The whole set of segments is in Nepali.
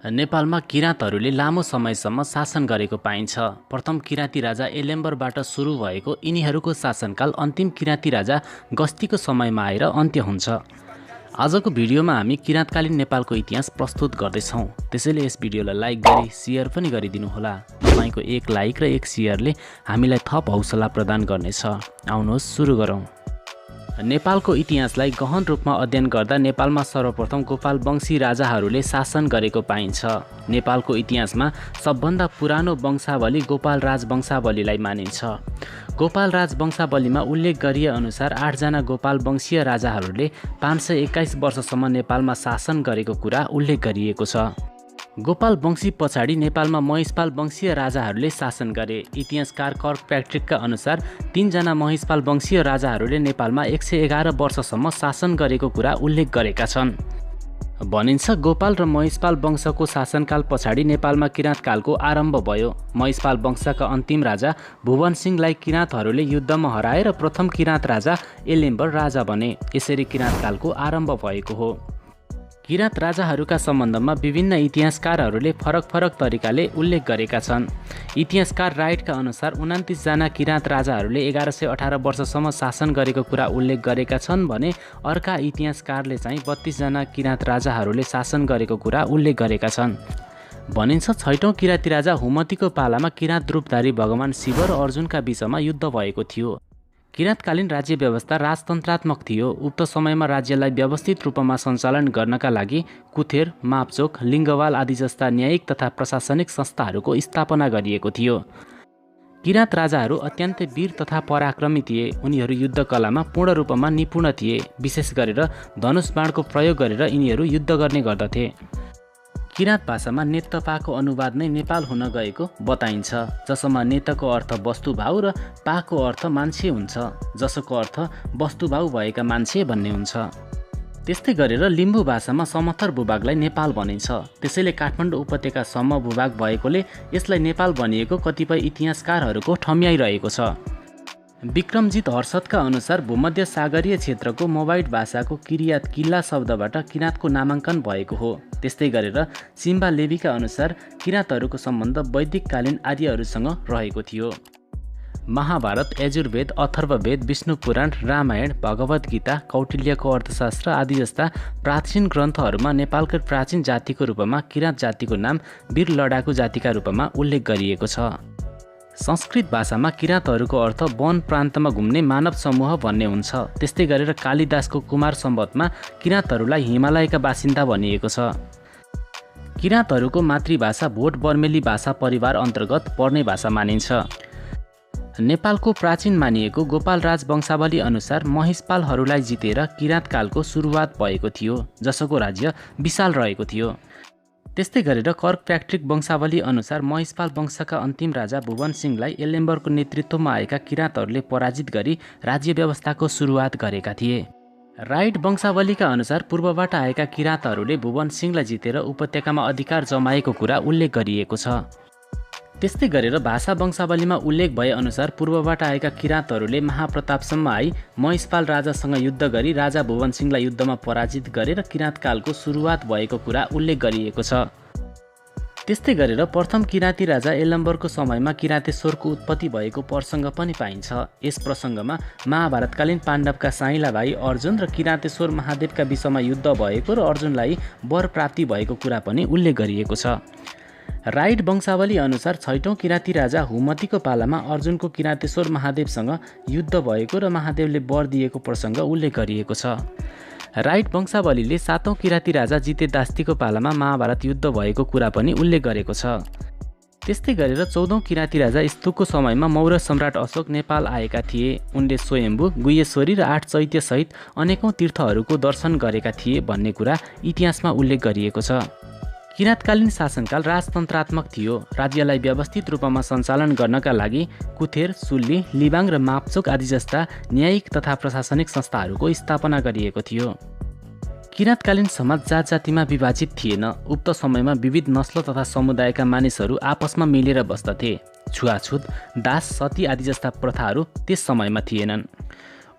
नेपालमा किराँतहरूले लामो समयसम्म शासन गरेको पाइन्छ। प्रथम किराँती राजा एलेम्बरबाट सुरु भएको यिनीहरूको शासनकाल अन्तिम किराँती राजा गस्तीको समयमा आएर अन्त्य हुन्छ। आजको भिडियोमा हामी किराँतकालीन नेपालको इतिहास प्रस्तुत गर्दैछौँ। त्यसैले यस भिडियोलाई लाइक गरी सेयर पनि गरिदिनुहोला। तपाईँको एक लाइक र एक सेयरले हामीलाई थप हौसला प्रदान गर्नेछ। आउनुहोस् सुरु गरौँ। नेपालको इतिहासलाई गहन रूपमा अध्ययन गर्दा नेपालमा सर्वप्रथम गोपालवंशी राजाहरूले शासन गरेको पाइन्छ। नेपालको इतिहासमा सबभन्दा पुरानो वंशावली गोपाल राजवंशावलीलाई मानिन्छ। गोपाल राजवंशावलीमा उल्लेख गरिए अनुसार 8 जना गोपालवंशीय राजाहरूले 521 वर्षसम्म नेपालमा शासन गरेको कुरा उल्लेख गरिएको छ। गोपाल वंशी पछाडि नेपालमा महिषपाल वंशीय राजाहरूले शासन गरे। इतिहासकार कर्कप्याट्रिकका अनुसार 3 जना महिषपाल वंशीय राजाहरूले नेपालमा 111 वर्षसम्म शासन गरेको कुरा उल्लेख गरेका छन्। भनिन्छ गोपाल र महिषपाल वंशको शासनकाल पछाडि नेपालमा किराँतकालको आरम्भ भयो। महिषपाल वंशका अन्तिम राजा भुवनसिंहलाई किराँतहरूले युद्धमा हराएर प्रथम किराँत राजा एलेम्बर राजा बने। यसरी किराँतकालको आरम्भ भएको हो। किराँत राजाहरूका सम्बन्धमा विभिन्न इतिहासकारहरूले फरक तरिकाले उल्लेख गरेका छन्। इतिहासकार राइटका अनुसार 29 जना किराँत राजाहरूले 1118 वर्षसम्म शासन गरेको कुरा उल्लेख गरेका छन् भने अर्का इतिहासकारले चाहिँ 32 जना किराँत राजाहरूले शासन गरेको कुरा उल्लेख गरेका छन्। भनिन्छ 6औं किराँती राजा हुमतीको पालामा किराँत रूपधारी भगवान शिव र अर्जुनका बीचमा युद्ध भएको थियो। किराँतकालीन राज्य व्यवस्था राजतन्त्रात्मक थियो। उक्त समयमा राज्यलाई व्यवस्थित रूपमा सञ्चालन गर्नका लागि कुथेर, मापचोक, लिङ्गवाल आदि जस्ता न्यायिक तथा प्रशासनिक संस्थाहरूको स्थापना गरिएको थियो। किराँत राजाहरू अत्यन्तै वीर तथा पराक्रमी थिए। उनीहरू युद्धकलामा पूर्ण रूपमा निपुण थिए। विशेष गरेर धनुष बाणको प्रयोग गरेर यिनीहरू युद्ध गर्ने गर्दथे। किराँत भाषामा नेतपाको अनुवाद नै नेपाल हुन गएको बताइन्छ, जसमा नेतको अर्थ वस्तुभाउ र पाको अर्थ मान्छे हुन्छ, जसको अर्थ वस्तुभाउ भएका मान्छे भन्ने हुन्छ। त्यस्तै गरेर लिम्बू भाषामा समथर भूभागलाई नेपाल भनिन्छ। त्यसैले काठमाडौँ उपत्यकासम्म भूभाग भएकोले यसलाई नेपाल भनिएको कतिपय इतिहासकारहरूको ठम्याइरहेको छ। विक्रमजित हर्षदका अनुसार भूमध्य सागरीय क्षेत्रको मोवाइट भाषाको किरियात किल्ला शब्दबाट किराँतको नामाङ्कन भएको हो। त्यस्तै गरेर सिम्बा लेबीका अनुसार किराँतहरूको सम्बन्ध वैदिककालीन आर्यहरूसँग रहेको थियो। महाभारत, यजुर्वेद, अथर्ववेद, विष्णु पुराण, रामायण, भगवद् गीता, कौटिल्यको अर्थशास्त्र आदि जस्ता प्राचीन ग्रन्थहरूमा नेपालकै प्राचीन जातिको रूपमा किराँत जातिको नाम वीर लडाकु जातिका रूपमा उल्लेख गरिएको छ। संस्कृत भाषामा किराँतहरूको अर्थ वन प्रान्तमा घुम्ने मानव समूह भन्ने हुन्छ। त्यस्तै गरेर कालिदासको कुमार सम्वतमा किराँतहरूलाई हिमालयका बासिन्दा भनिएको छ। किराँतहरूको मातृभाषा भोट बर्मेली भाषा परिवार अन्तर्गत पर्ने भाषा मानिन्छ। नेपालको प्राचीन मानिएको गोपाल राजवंशावली अनुसार महिषपालहरूलाई जितेर किराँतकालको सुरुवात भएको थियो, जसको राज्य विशाल रहेको थियो। त्यस्तै गरेर कर्कप्याट्रिक वंशावली अनुसार महिषपाल वंशका अन्तिम राजा भुवनसिंहलाई एलेम्बरको नेतृत्वमा आएका किराँतहरूले पराजित गरी राज्य व्यवस्थाको सुरुवात गरेका थिए। राइट वंशावलीका अनुसार पूर्वबाट आएका किराँतहरूले भुवनसिंहलाई जितेर उपत्यकामा अधिकार जमाएको कुरा उल्लेख गरिएको छ। त्यस्तै गरेर भाषा वंशावलीमा उल्लेख भए अनुसार पूर्वबाट आएका किराँतहरूले महाप्रतापसम्म आई महिषपाल राजासँग युद्ध गरी राजा भुवनसिंहलाई युद्धमा पराजित गरेर किराँतकालको सुरुवात भएको कुरा उल्लेख गरिएको छ। त्यस्तै गरेर प्रथम किराँती राजा एलेम्बरको समयमा किराँतेश्वरको उत्पत्ति भएको प्रसङ्ग पनि पाइन्छ। यस प्रसङ्गमा महाभारतकालीन पाण्डवका साइला भाइ अर्जुन र किराँतेश्वर महादेवका बीचमा युद्ध भएको र अर्जुनलाई वर प्राप्ति भएको कुरा पनि उल्लेख गरिएको छ। राइट वंशावली अनुसार 6औं किराँती राजा हुमतीको पालामा अर्जुनको किराँतेश्वर महादेवसँग युद्ध भएको र महादेवले वर दिएको प्रसङ्ग उल्लेख गरिएको छ। राइट वंशावलीले 7औं किराँती राजा जितेदास्तीको पालामा महाभारत युद्ध भएको कुरा पनि उल्लेख गरेको छ। त्यस्तै गरेर 14औं किराँती राजा स्तुकको समयमा मौर्य सम्राट अशोक नेपाल आएका थिए। उनले स्वयम्भू, गुह्यश्वरी र 8 चैत्य सहित अनेकौं तीर्थहरूको दर्शन गरेका थिए भन्ने कुरा इतिहासमा उल्लेख गरिएको छ। किराँतकालीन शासनकाल राजतन्त्रात्मक थियो। राज्यलाई व्यवस्थित रूपमा सञ्चालन गर्नका लागि कुथेर, सुल्ली, लिबाङ र मापचोक आदि जस्ता न्यायिक तथा प्रशासनिक संस्थाहरूको स्थापना गरिएको थियो। किराँतकालीन समाज जात जातिमा विभाजित थिएन। उक्त समयमा विविध नस्ल तथा समुदायका मानिसहरू आपसमा मिलेर बस्दथे। छुवाछुत, दास, सती आदि जस्ता प्रथाहरू त्यस समयमा थिएनन्।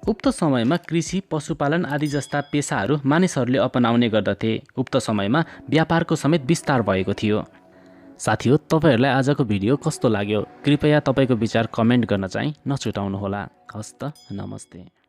उक्त समयमा कृषि, पशुपालन आदि जस्ता पेसाहरू मानिसहरूले अपनाउने गर्दथे। उक्त समयमा व्यापारको समेत विस्तार भएको थियो। साथीहो, तपाईहरूलाई आजको भिडियो कस्तो लाग्यो? कृपया तपाईँको विचार कमेन्ट गर्न चाहिँ नछुटाउनुहोला। हस्त, नमस्ते।